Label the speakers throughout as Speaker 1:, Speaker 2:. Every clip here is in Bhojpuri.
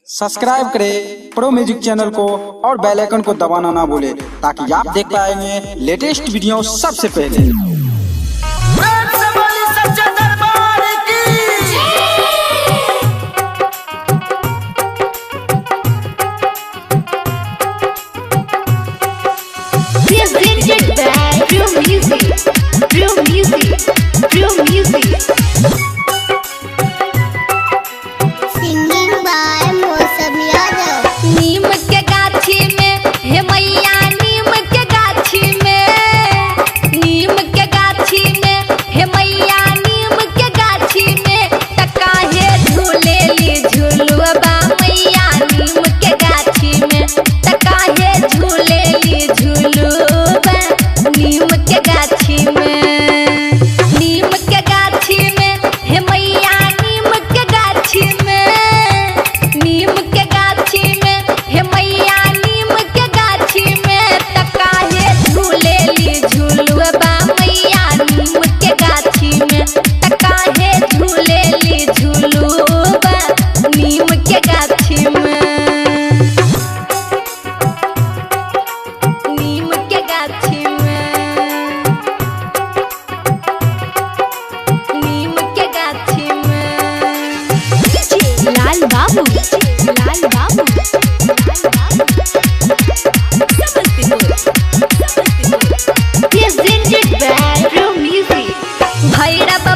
Speaker 1: सब्सक्राइब करें प्रो म्यूजिक चैनल को और बेल आइकन को दबाना ना भूले ताकि आप देख पाएंगे लेटेस्ट वीडियो सबसे पहले।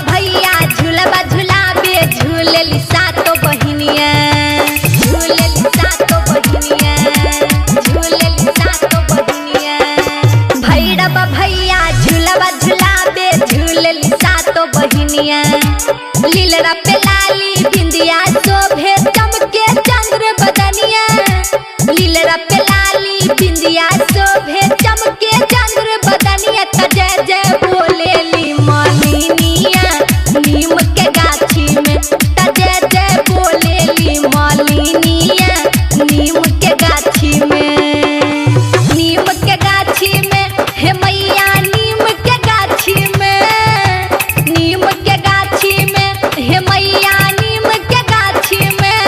Speaker 2: भैया झूलबा झूलाबे झूलेली सातो बहिनिया, झूलेली सातो बहिनिया, झूलेली सातो बहिनिया। भैरवा भैया झूलबा झूलाबे झूलेली सातो बहिनिया। लीलरा पे लाली बिंदिया शोभे चमके चंद्र बदनिया। लीलरा पे लाली बिंदिया शोभे चमके चंद्र बदनिया। जय जय बोलेली मालिनिया नीम के गाछी में। जय जय बोलेली मालिनिया नीम के गाछी में। नीम के गाछी में हे मैया नीम के गाछी में। नीम के गाछी में हे मैया नीम के गाछी में।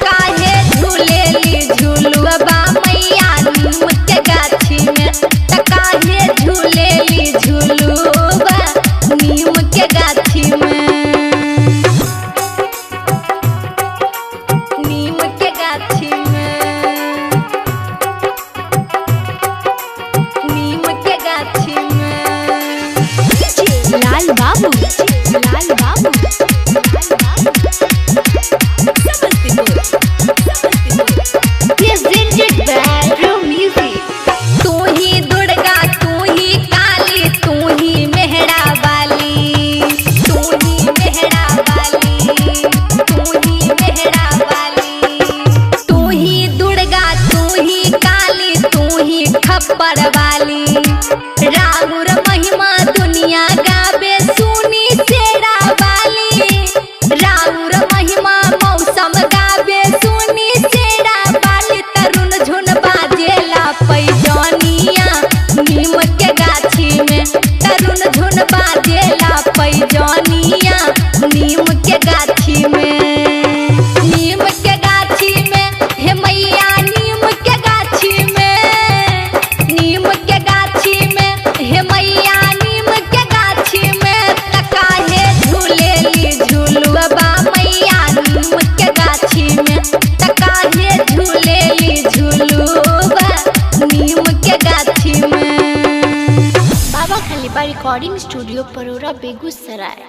Speaker 2: काहे झूलेली झूलुआ मैया नीम के गाछी में। काहे झूलेली झूलुआ नीम के गाछी में। नीम के गाछी में, नीम के गाछी में।
Speaker 3: लाल बाबू, लाल बाबू, लाल बाबू। Presented by Pro Music।
Speaker 2: तू ही दुर्गा तू ही काली तू ही मेहरा वाली। तू ही मेहरा वाली, तू ही मेहरा वाली। तू ही दुर्गा तू ही काली तू ही खप्पर वाली। राहुर महिमा दुनिया गावे सुनी शेरा वाली। राहुर महिमा मौसम गावे सुनी शेरा वाली। तरुण झुन बाजेला पैजनिया नीम के गाछी में। तरुण झुन बाजेला पैजनिया नीम के गाछी में। नीम के गाछी में हे मैया नीम के गाछी में। नीम के गाछी में हे मैया नीम के गाछी में। काहे झूलेली झूलुआ मैया नीम के गाछी में। काहे झूलेली झूलुआ नीम के गाछी में।
Speaker 3: बाबा खलीफा रिकॉर्डिंग स्टूडियो परोरा बेगूसराय।